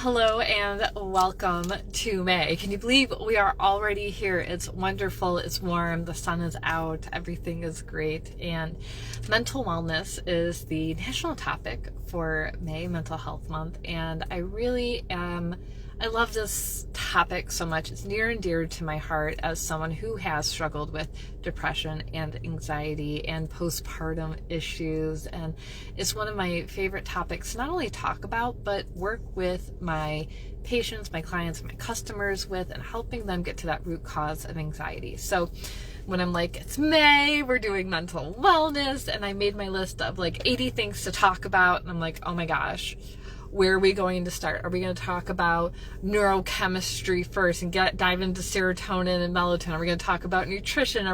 Hello and welcome to May. Can you believe we are already here? It's wonderful, it's warm, the sun is out, everything is great, and mental wellness is the national topic for May, Mental Health Month, and I love this topic so much. It's near and dear to my heart as someone who has struggled with depression and anxiety and postpartum issues. And it's one of my favorite topics to not only talk about, but work with my patients, my clients, my customers with, and helping them get to that root cause of anxiety. So when I'm like, it's May, we're doing mental wellness, and I made my list of like 80 things to talk about, and I'm like, oh my gosh, where are we going to start? Are we going to talk about neurochemistry first and dive into serotonin and melatonin? Are we going to talk about nutrition?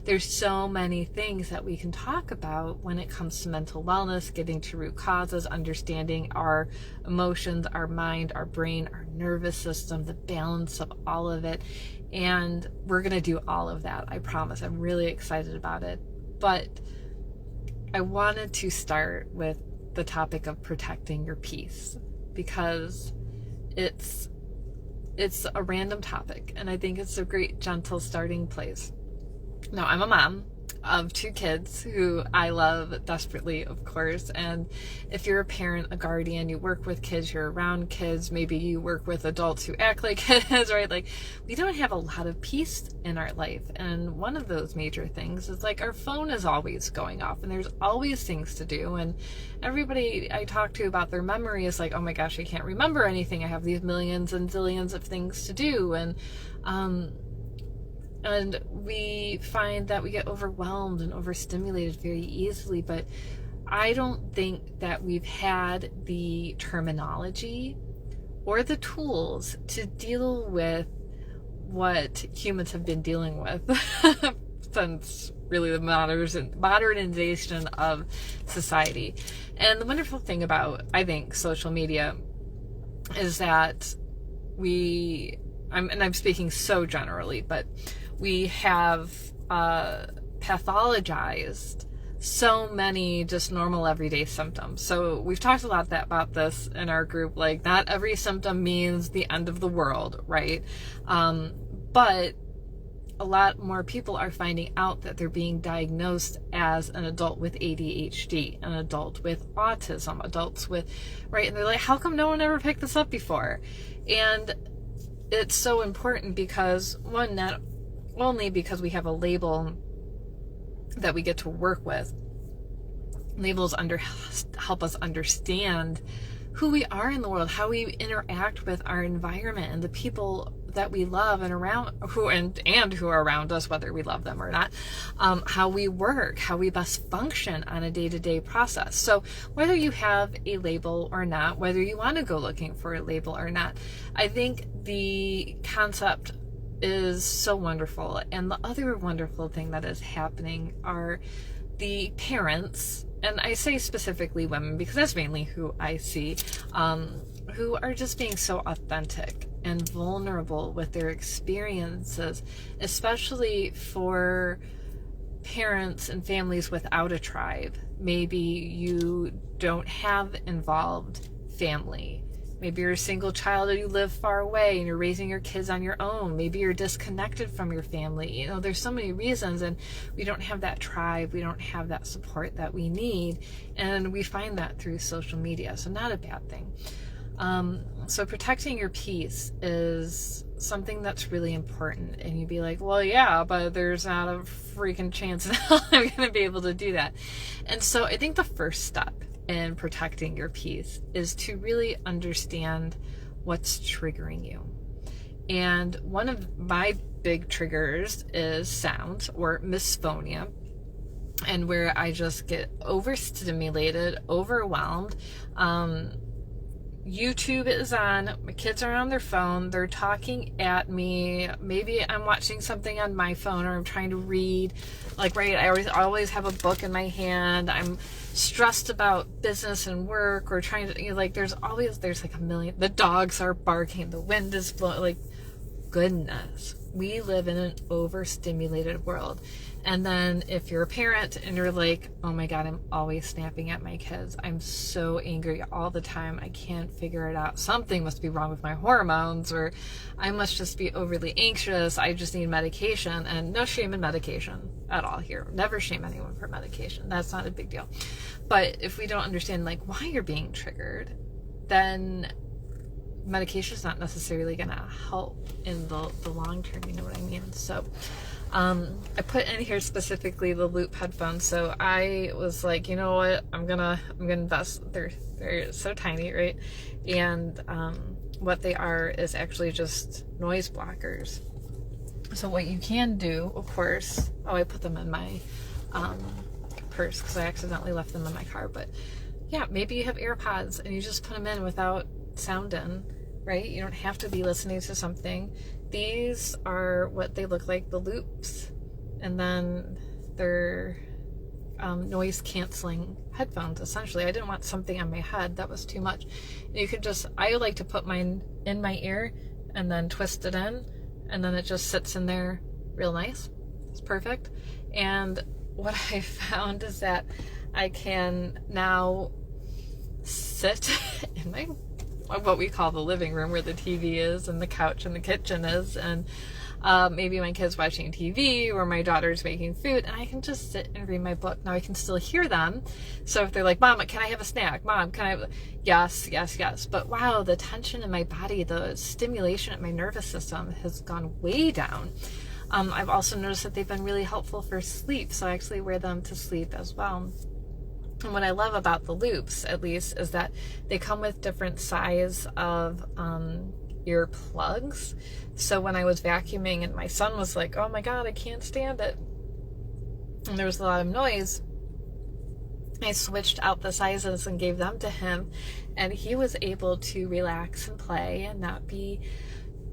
There's so many things that we can talk about when it comes to mental wellness, getting to root causes, understanding our emotions, our mind, our brain, our nervous system, the balance of all of it. And we're going to do all of that. I promise. I'm really excited about it. But I wanted to start with the topic of protecting your peace, because it's a random topic, and I think it's a great gentle starting place. Now, I'm a mom of 2 kids who I love desperately, of course, and if you're a parent, a guardian, you work with kids, you're around kids, maybe you work with adults who act like kids, right? Like, we don't have a lot of peace in our life, and one of those major things is like our phone is always going off, and there's always things to do, and everybody I talk to about their memory is like, oh my gosh, I can't remember anything, I have these millions and zillions of things to do, and we find that we get overwhelmed and overstimulated very easily. But I don't think that we've had the terminology or the tools to deal with what humans have been dealing with since really the modernization of society. And the wonderful thing about, I think, social media is that I'm speaking so generally, but we have pathologized so many just normal everyday symptoms. So we've talked a lot about this in our group, like not every symptom means the end of the world, right? But a lot more people are finding out that they're being diagnosed as an adult with ADHD, an adult with autism, adults with, right? And they're like, how come no one ever picked this up before? And it's so important because, one, not only because we have a label that we get to work with, labels help us understand who we are in the world, how we interact with our environment and the people that we love and around who are around us, whether we love them or not, how we work, how we best function on a day-to-day process. So whether you have a label or not, whether you want to go looking for a label or not, I think the concept is so wonderful. And the other wonderful thing that is happening are the parents, and I say specifically women because that's mainly who I see, who are just being so authentic and vulnerable with their experiences, especially for parents and families without a tribe. Maybe you don't have involved family. Maybe you're a single child or you live far away and you're raising your kids on your own. Maybe you're disconnected from your family. You know, there's so many reasons, and we don't have that tribe. We don't have that support that we need. And we find that through social media. So not a bad thing. So protecting your peace is something that's really important. And you'd be like, well, yeah, but there's not a freaking chance that I'm going to be able to do that. And so I think the first step in protecting your peace is to really understand what's triggering you. And one of my big triggers is sound or misphonia, and where I just get overstimulated, overwhelmed. YouTube is on, my kids are on their phone, they're talking at me, maybe I'm watching something on my phone, or I'm trying to read, like, right, I always have a book in my hand, I'm stressed about business and work, or trying to, like, there's like a million, the dogs are barking, the wind is blowing, like, goodness, We live in an overstimulated world. And then if you're a parent and you're like, oh my God, I'm always snapping at my kids. I'm so angry all the time. I can't figure it out. Something must be wrong with my hormones, or I must just be overly anxious. I just need medication. And no shame in medication at all here. Never shame anyone for medication. That's not a big deal. But if we don't understand like why you're being triggered, then medication is not necessarily going to help in the long term. You know what I mean? So I put in here specifically the loop headphones. So I was like, you know what, I'm gonna invest. They're so tiny, right? And what they are is actually just noise blockers. So what you can do, of course, I put them in my purse because I accidentally left them in my car. But yeah, maybe you have AirPods and you just put them in without sound in, right? You don't have to be listening to something. These are what they look like, the loops, and then they're noise canceling headphones, essentially. I didn't want something on my head. That was too much. You could just, I like to put mine in my ear and then twist it in, and then it just sits in there real nice. It's perfect. And what I found is that I can now sit in my what we call the living room, where the TV is and the couch and the kitchen is, and maybe my kid's watching TV or my daughter's making food, and I can just sit and read my book. Now I can still hear them, so if they're like, Mom, can I have a snack? Mom, can I have... Yes. But wow, the tension in my body, the stimulation at my nervous system has gone way down. I've also noticed that they've been really helpful for sleep, so I actually wear them to sleep as well. And what I love about the loops, at least, is that they come with different size of ear plugs. So when I was vacuuming and my son was like, oh my God, I can't stand it, and there was a lot of noise, I switched out the sizes and gave them to him, and he was able to relax and play and not be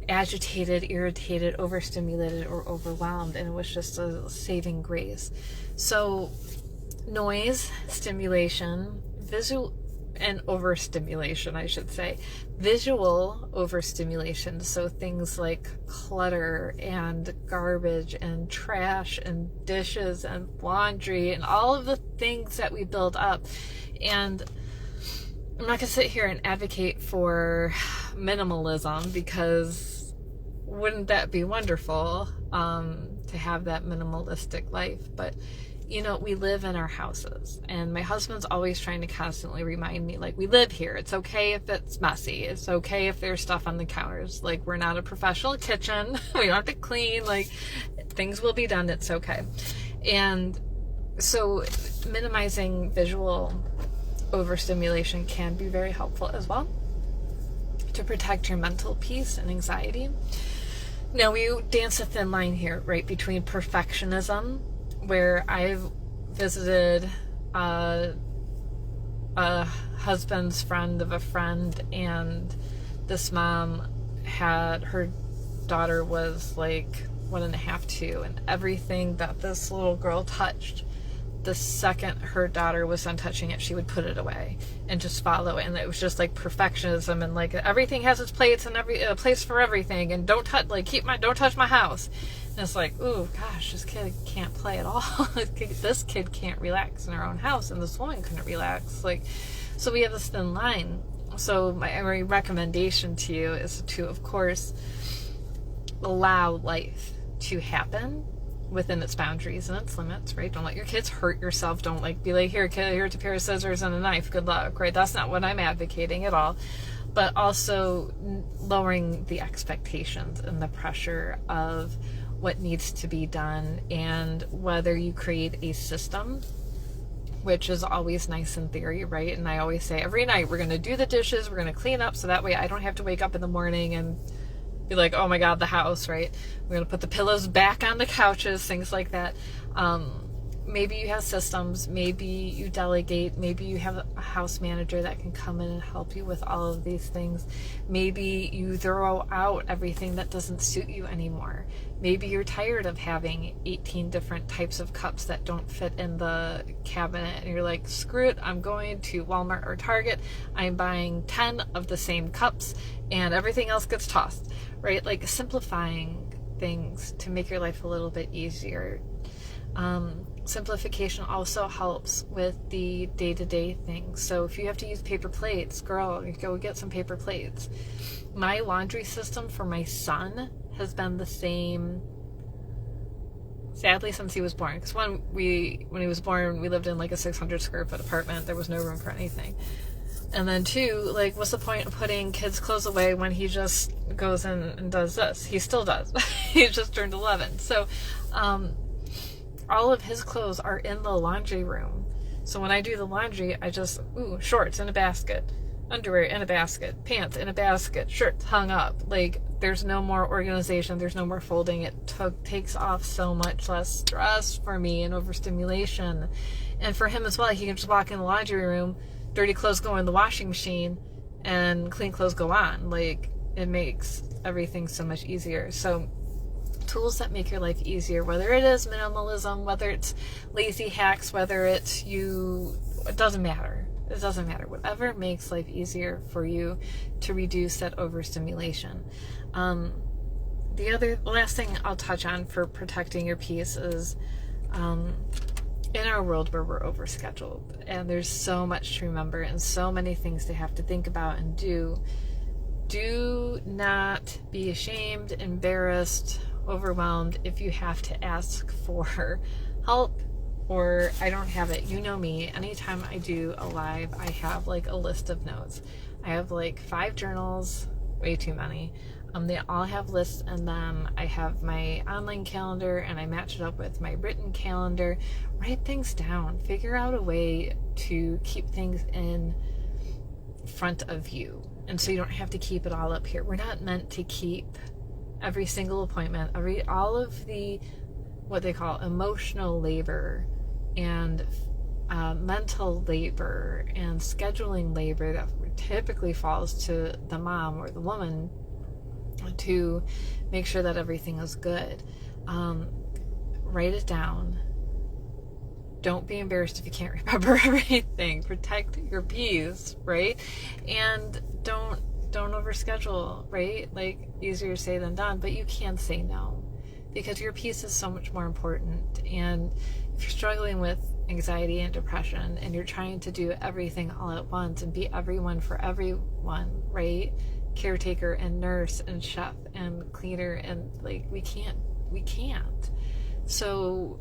agitated, irritated, overstimulated, or overwhelmed. And it was just a saving grace. So noise, stimulation, visual, and overstimulation, I should say. Visual overstimulation, so things like clutter and garbage and trash and dishes and laundry and all of the things that we build up. And I'm not going to sit here and advocate for minimalism, because wouldn't that be wonderful to have that minimalistic life? But you know, we live in our houses, and my husband's always trying to constantly remind me, like, we live here. It's okay if it's messy. It's okay if there's stuff on the counters. Like, we're not a professional kitchen. We don't have to clean. Like, things will be done. It's okay. And so minimizing visual overstimulation can be very helpful as well to protect your mental peace and anxiety. Now, we dance a thin line here, right, between perfectionism, where I've visited a husband's friend of a friend, and this mom had, her daughter was like 1.5, 2, and everything that this little girl touched, the second her daughter was done touching it, she would put it away and just follow it. And it was just like perfectionism, and like everything has its place, and a place for everything, and don't touch, like, don't touch my house. And it's like, ooh, gosh, this kid can't play at all. This kid can't relax in her own house, and this woman couldn't relax. Like, so we have this thin line. So my recommendation to you is to, of course, allow life to happen within its boundaries and its limits, right? Don't let your kids hurt yourself. Don't like be like, here, kid, here's a pair of scissors and a knife. Good luck, right? That's not what I'm advocating at all. But also lowering the expectations and the pressure of what needs to be done, and whether you create a system, which is always nice in theory, right? And I always say every night we're going to do the dishes, we're going to clean up, so that way I don't have to wake up in the morning and be like, oh my God, the house, right? We're going to put the pillows back on the couches, things like that. Maybe you have systems, maybe you delegate, maybe you have a house manager that can come in and help you with all of these things. Maybe you throw out everything that doesn't suit you anymore. Maybe you're tired of having 18 different types of cups that don't fit in the cabinet, and you're like, screw it, I'm going to Walmart or Target, I'm buying 10 of the same cups, and everything else gets tossed, right? Like, simplifying things to make your life a little bit easier. Simplification also helps with the day-to-day things. So if you have to use paper plates, girl, you go get some paper plates. My laundry system for my son has been the same, sadly, since he was born. Because when he was born, we lived in like a 600 square foot apartment. There was no room for anything. And then two, like, what's the point of putting kids' clothes away when he just goes in and does this? He still does. He just turned 11. So, all of his clothes are in the laundry room. So when I do the laundry, I just, shorts in a basket, underwear in a basket, pants in a basket, shirts hung up. Like, there's no more organization, there's no more folding. It takes off so much less stress for me and overstimulation. And for him as well, he can just walk in the laundry room, dirty clothes go in the washing machine, and clean clothes go on. Like, it makes everything so much easier. So tools that make your life easier, whether it is minimalism, whether it's lazy hacks, whether it's it doesn't matter. It doesn't matter. Whatever makes life easier for you to reduce that overstimulation. The last thing I'll touch on for protecting your peace is in our world where we're overscheduled and there's so much to remember and so many things to have to think about and do not be ashamed, embarrassed, overwhelmed if you have to ask for help or I don't have it. You know me, anytime I do a live, I have like a list of notes. I have like 5 journals, way too many. They all have lists in them. I have my online calendar and I match it up with my written calendar. Write things down. Figure out a way to keep things in front of you. And so you don't have to keep it all up here. We're not meant to keep every single appointment, all of the, what they call emotional labor and mental labor and scheduling labor that typically falls to the mom or the woman to make sure that everything is good. Write it down. Don't be embarrassed if you can't remember everything. Protect your peace, right? And don't overschedule, right? Like, easier said than done, but you can say no because your peace is so much more important. And if you're struggling with anxiety and depression and you're trying to do everything all at once and be everyone for everyone, right? Caretaker and nurse and chef and cleaner, and like, we can't. So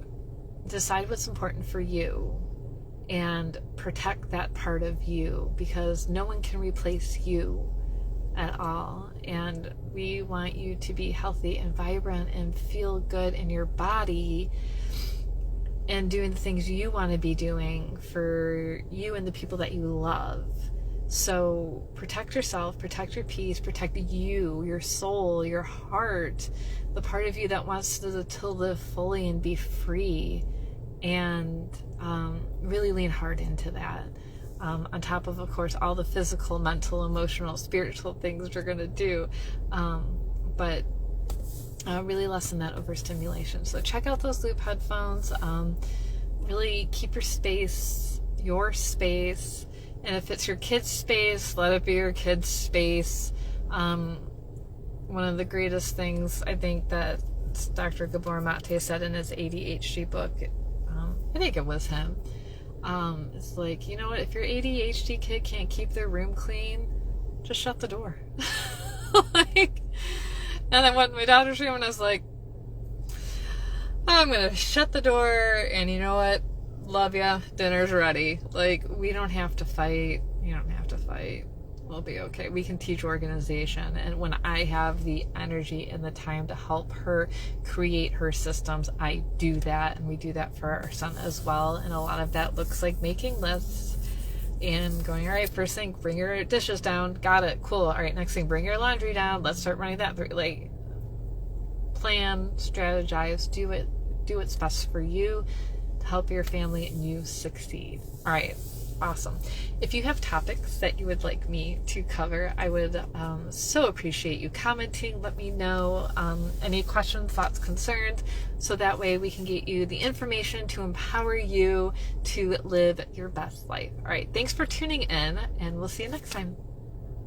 decide what's important for you and protect that part of you, because no one can replace you at all. And we want you to be healthy and vibrant and feel good in your body and doing the things you want to be doing for you and the people that you love. So protect yourself, protect your peace, protect you, your soul, your heart, the part of you that wants to live fully and be free, and really lean hard into that. On top of course, all the physical, mental, emotional, spiritual things we're going to do. But really lessen that overstimulation. So check out those loop headphones. Really keep your space. And if it's your kid's space, let it be your kid's space. One of the greatest things I think that Dr. Gabor Mate said in his ADHD book, I think it was him, it's like, you know what, if your ADHD kid can't keep their room clean, just shut the door. Like, and then when my daughter's room, and I was like, I'm gonna shut the door, and you know what, love ya, dinner's ready. Like, we don't have to fight. You don't have to fight. We'll be okay. We can teach organization. And when I have the energy and the time to help her create her systems, I do that. And we do that for our son as well. And a lot of that looks like making lists and going, all right, first thing, bring your dishes down. Got it. Cool. All right, next thing, bring your laundry down. Let's start running that through. Like, plan, strategize, do what's best for you to help your family and you succeed. All right. Awesome. If you have topics that you would like me to cover, I would so appreciate you commenting. Let me know any questions, thoughts, concerns, so that way we can get you the information to empower you to live your best life. All right. Thanks for tuning in, and we'll see you next time.